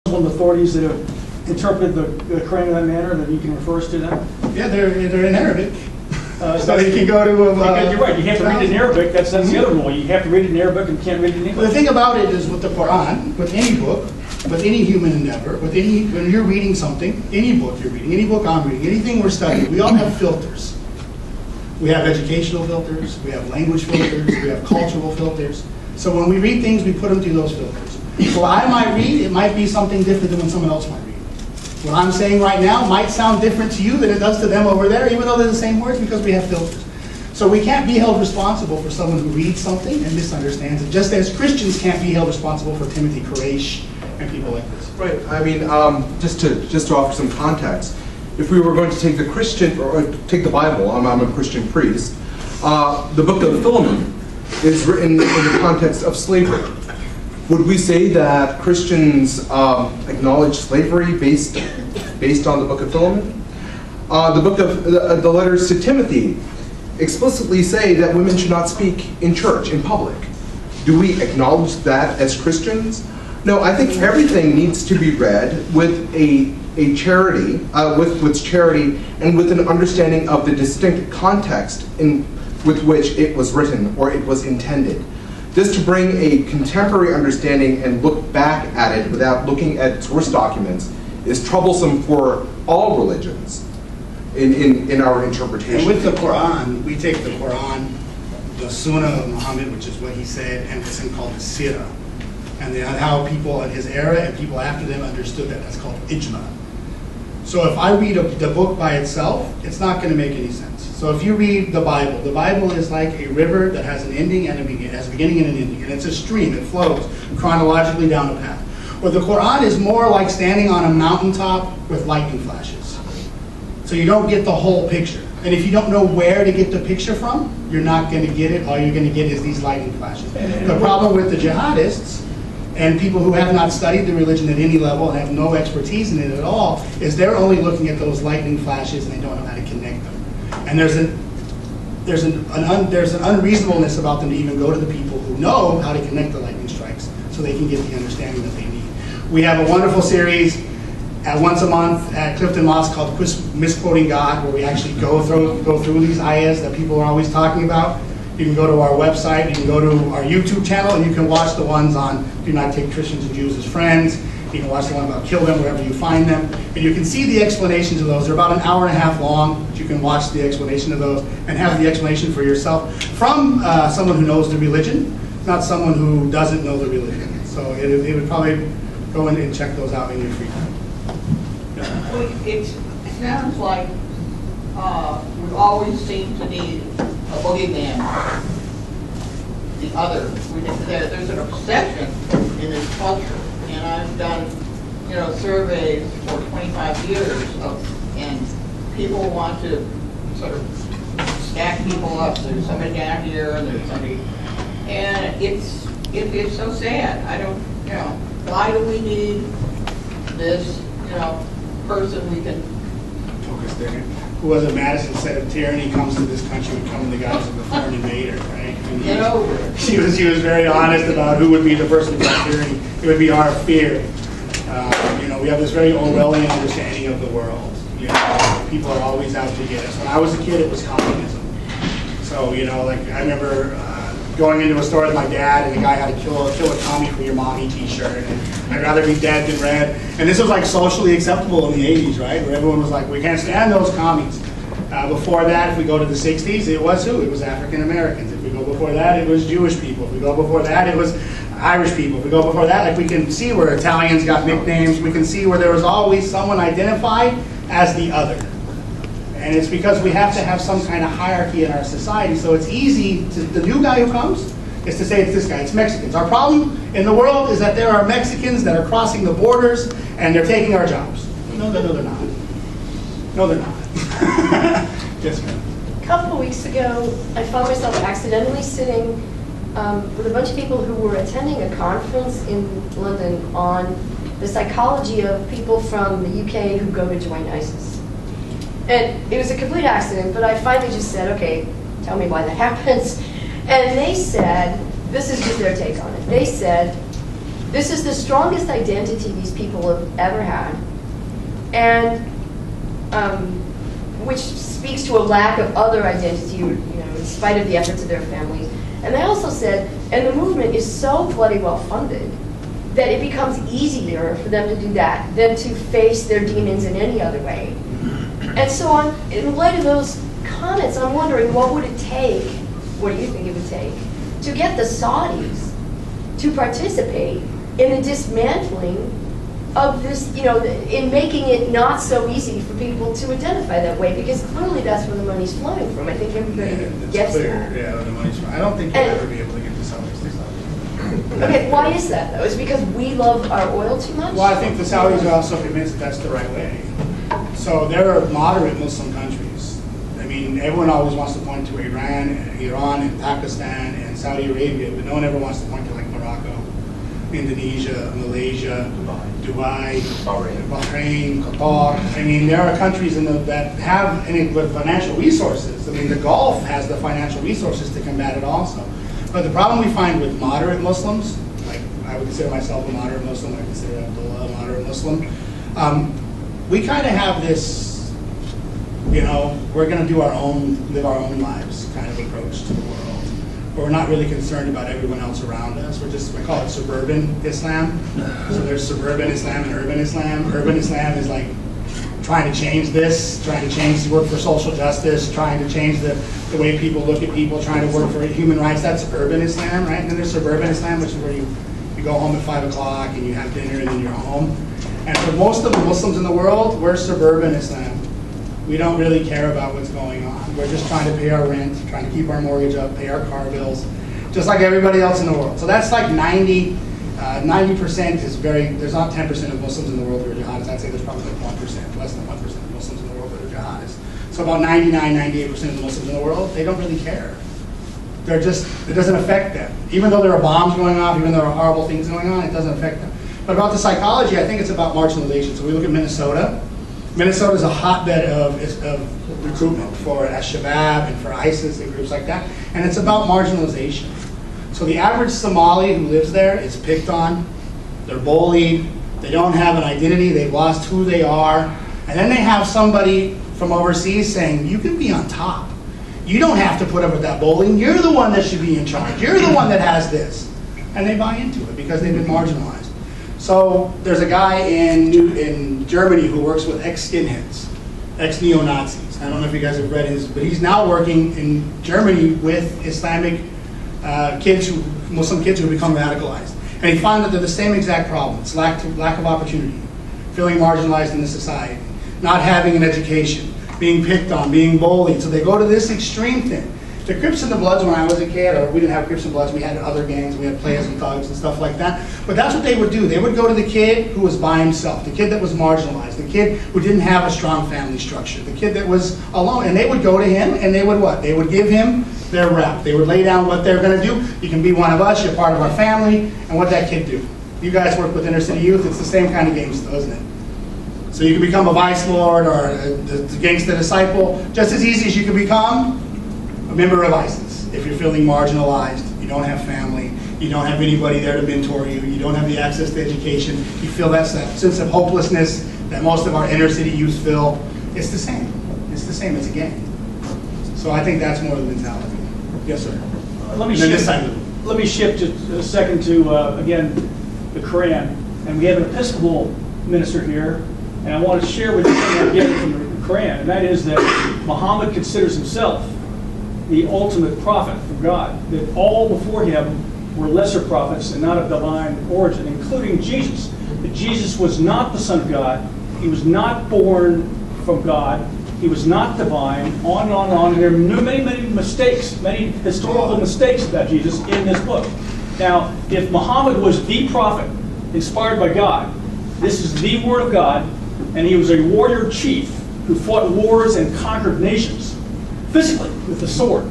Muslim authorities that have interpreted the Quran in that manner that you can refer us to them? Yeah, they're in Arabic. So you can go to... you're right, you have to read it in Arabic. That's the other rule. You have to read it in Arabic and can't read it in English. Well, the thing about it is with the Quran, with any book, with any human endeavor, when you're reading something, any book you're reading, any book I'm reading, anything we're studying, we all have filters. We have educational filters, we have language filters, we have cultural filters. So when we read things, we put them through those filters. So what I might read, it might be something different than what someone else might read. What I'm saying right now might sound different to you than it does to them over there, even though they're the same words, because we have filters. So we can't be held responsible for someone who reads something and misunderstands it, just as Christians can't be held responsible for Timothy Quraysh and people like this. Right. I mean, just to offer some context, if we were going to take the Christian, or take the Bible, I'm a Christian priest, the book of Philemon is written in the context of slavery. Would we say that Christians acknowledge slavery based on the book of Philemon? The book of the letters to Timothy explicitly say that women should not speak in church, in public. Do we acknowledge that as Christians? No, I think everything needs to be read with a charity, with charity, and with an understanding of the distinct context with which it was written or it was intended. Just to bring a contemporary understanding and look back at it without looking at source documents is troublesome for all religions in our interpretation. And with the Quran, we take the Quran, the Sunnah of Muhammad, which is what he said, and this thing called the Sirah. And how people in his era and people after them understood that. That's called ijma. So if I read the book by itself, it's not going to make any sense. So if you read the Bible is like a river that has an ending and has a beginning and an ending. And it's a stream. It flows chronologically down a path. But the Quran is more like standing on a mountaintop with lightning flashes. So you don't get the whole picture. And if you don't know where to get the picture from, you're not going to get it. All you're going to get is these lightning flashes. The problem with the jihadists and people who have not studied the religion at any level and have no expertise in it at all is they're only looking at those lightning flashes and they don't know how to connect them. And there's an unreasonableness about them to even go to the people who know how to connect the lightning strikes so they can get the understanding that they need. We have a wonderful series once a month at Clifton Mosque called Misquoting God, where we actually go through these ayahs that people are always talking about. You can go to our website, you can go to our YouTube channel, and you can watch the ones on do not take Christians and Jews as friends. You can watch the one about kill them wherever you find them. And you can see the explanations of those. They're about an hour and a half long, but you can watch the explanation of those and have the explanation for yourself from someone who knows the religion, not someone who doesn't know the religion. So it would probably go in and check those out in your free time. Well, it sounds like we always seem to need a boogeyman, the other. There's an obsession in this culture, and I've done, surveys for 25 years and people want to sort of stack people up. There's somebody down here, and there's somebody, and it's so sad. I don't, why do we need this, person we can focus there? Who was it? Madison said, if tyranny comes to this country, it would come in the guise of a foreign invader, right? And she was very honest about who would be the person who got tyranny. It would be our fear. We have this very Orwellian understanding of the world. People are always out to get us. When I was a kid, it was communism. So, I remember going into a store with my dad, and the guy had to kill a commie for your mommy t-shirt, and I'd rather be dead than red. And this was like socially acceptable in the 80s, right? Where everyone was like, we can't stand those commies. Before that, if we go to the 60s, it was who? It was African Americans. If we go before that, it was Jewish people. If we go before that, it was Irish people. If we go before that, we can see where Italians got nicknames. We can see where there was always someone identified as the other. And it's because we have to have some kind of hierarchy in our society. So it's easy the new guy who comes is to say it's this guy, it's Mexicans. Our problem in the world is that there are Mexicans that are crossing the borders and they're taking our jobs. No, they're not. No, they're not. Yes, ma'am. A couple of weeks ago, I found myself accidentally sitting with a bunch of people who were attending a conference in London on the psychology of people from the UK who go to join ISIS. And it was a complete accident, but I finally just said, okay, tell me why that happens. And they said, this is just their take on it. They said, This is the strongest identity these people have ever had, and which speaks to a lack of other identity, in spite of the efforts of their families. And they also said, and the movement is so bloody well funded that it becomes easier for them to do that than to face their demons in any other way. And so in light of those comments, I'm wondering, what would it take, what do you think it would take, to get the Saudis to participate in the dismantling of this, in making it not so easy for people to identify that way, because clearly that's where the money's flowing from. I think everybody It's gets clear, that. yeah, the money's from. I don't think you'll ever be able to get the Saudis to stop. Okay, why is that though? Is it because we love our oil too much? Well, I think the Saudis are also convinced that that's the right way. So there are moderate Muslim countries. I mean, everyone always wants to point to Iran, and Pakistan, and Saudi Arabia, but no one ever wants to point to like Morocco, Indonesia, Malaysia, Dubai, Bahrain, Qatar. I mean, there are countries that have with financial resources. I mean, the Gulf has the financial resources to combat it also. But the problem we find with moderate Muslims, like I would consider myself a moderate Muslim, I consider Abdullah a moderate Muslim, we kind of have this, we're going to do live our own lives kind of approach to the world. We're not really concerned about everyone else around us. We call it suburban Islam. So there's suburban Islam and urban Islam. Urban Islam is like trying to change this, trying to change the work for social justice, trying to change the way people look at people, trying to work for human rights. That's urban Islam, right? And then there's suburban Islam, which is where you go home at 5 o'clock and you have dinner and then you're home. And for most of the Muslims in the world, we're suburban Islam. We don't really care about what's going on. We're just trying to pay our rent, trying to keep our mortgage up, pay our car bills, just like everybody else in the world. So that's like 90% is there's not 10% of Muslims in the world who are jihadists. I'd say there's probably like 1%, less than 1% of Muslims in the world that are jihadists. So about 98% of the Muslims in the world, they don't really care. It doesn't affect them. Even though there are bombs going off, even though there are horrible things going on, it doesn't affect them. But about the psychology, I think it's about marginalization. So we look at Minnesota. Minnesota is a hotbed of recruitment for Al-Shabaab and for ISIS and groups like that. And it's about marginalization. So the average Somali who lives there is picked on, they're bullied, they don't have an identity, they've lost who they are. And then they have somebody from overseas saying, you can be on top. You don't have to put up with that bullying. You're the one that should be in charge. You're the one that has this. And they buy into it because they've been marginalized. So there's a guy in Germany who works with ex-skinheads, ex-neo-Nazis. I don't know if you guys have read his, but he's now working in Germany with Islamic Muslim kids who become radicalized. And he found that they're the same exact problem. It's lack of opportunity, feeling marginalized in the society, not having an education, being picked on, being bullied. So they go to this extreme thing. The Crips and the Bloods, when I was a kid, or we didn't have Crips and Bloods, we had other gangs, we had players and thugs and stuff like that. But that's what they would do. They would go to the kid who was by himself, the kid that was marginalized, the kid who didn't have a strong family structure, the kid that was alone. And they would go to him and they would what? They would give him their rep. They would lay down what they're going to do. You can be one of us, you're part of our family, and what that kid do. You guys work with inner city youth, it's the same kind of game still, isn't it? So you can become a vice lord or the gangster disciple just as easy as you can become a member of ISIS. If you're feeling marginalized, you don't have family, you don't have anybody there to mentor you, you don't have the access to education, you feel that sense of hopelessness that most of our inner city youth feel, it's the same. It's the same, it's a gang. So I think that's more the mentality. Yes, sir. Let me shift just a second to, again, the Quran. And we have an Episcopal minister here, and I want to share with you something I'm getting from the Quran, and that is that Muhammad considers himself the ultimate prophet from God, that all before him were lesser prophets and not of divine origin, including Jesus. That Jesus was not the Son of God, he was not born from God, he was not divine, on and on and on. And there are many, many mistakes, many historical mistakes about Jesus in this book. Now, if Muhammad was the prophet inspired by God, this is the word of God, and he was a warrior chief who fought wars and conquered nations, physically, with the sword.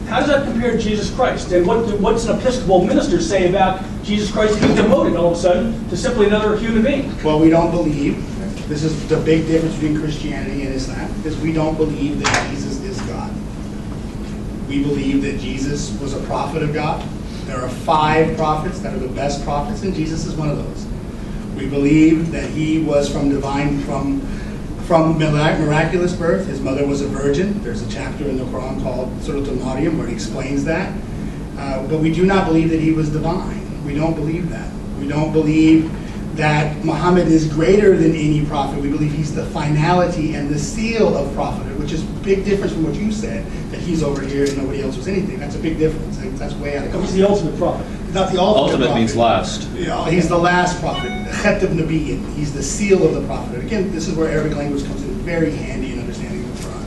How does that compare to Jesus Christ? And what's an Episcopal minister say about Jesus Christ being demoted all of a sudden to simply another human being? Well, we don't believe, this is the big difference between Christianity and Islam, is we don't believe that Jesus is God. We believe that Jesus was a prophet of God, There are 5 prophets that are the best prophets, and Jesus is one of those. We believe that he was from miraculous birth. His mother was a virgin. There's a chapter in the Quran called Surah Al-Maryam where he explains that. But we do not believe that he was divine. We don't believe that. We don't believe that Muhammad is greater than any prophet. We believe he's the finality and the seal of prophethood, which is a big difference from what you said, that he's over here and nobody else was anything. That's a big difference. That's way out of context. He's the ultimate prophet. Not the ultimate prophet. Means last. Yeah, he's the last prophet. Khat of Nabiyyin. He's the seal of the prophet. Again, this is where Arabic language comes in very handy in understanding the Quran.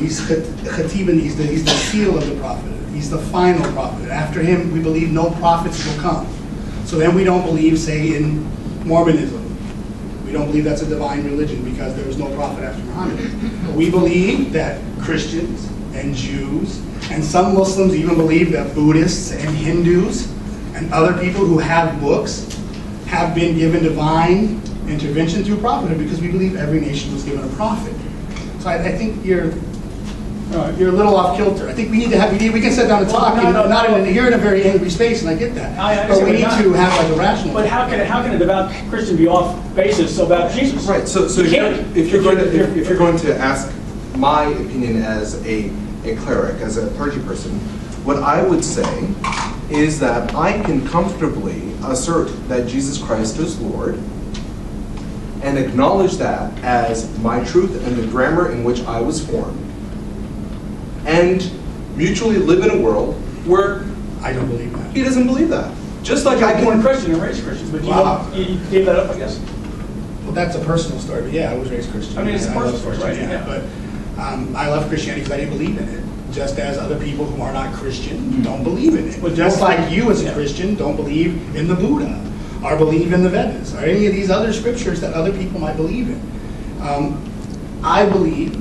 He's Khatibin. He's the seal of the prophet. He's the final prophet. After him, we believe no prophets will come. So then we don't believe, say, in Mormonism. We don't believe that's a divine religion because there was no prophet after Muhammad. We believe that Christians and Jews and some Muslims even believe that Buddhists and Hindus and other people who have books have been given divine intervention through prophethood because we believe every nation was given a prophet. So I think you're a little off kilter. I think we need to have, we can sit down and talk, you're in a very angry space, and I get that. But we need to have like a rational. But how can a devout Christian be off basis about Jesus? Right. So if you're going to ask my opinion as a cleric, as a clergy person, what I would say is that I can comfortably assert that Jesus Christ is Lord and acknowledge that as my truth and the grammar in which I was formed, and mutually live in a world where I don't believe that. He doesn't believe that. Just like I I was born can. Christian and raised Christian, but you gave that up, I guess. Well, that's a personal story, but yeah, I was raised Christian. I mean, it's a I personal love story, Christian, right? yeah. But I love Christianity because I didn't believe in it. Just as other people who are not Christian don't believe in it. Well, Just like you as a yeah. Christian don't believe in the Buddha, or believe in the Vedas, or any of these other scriptures that other people might believe in. I believe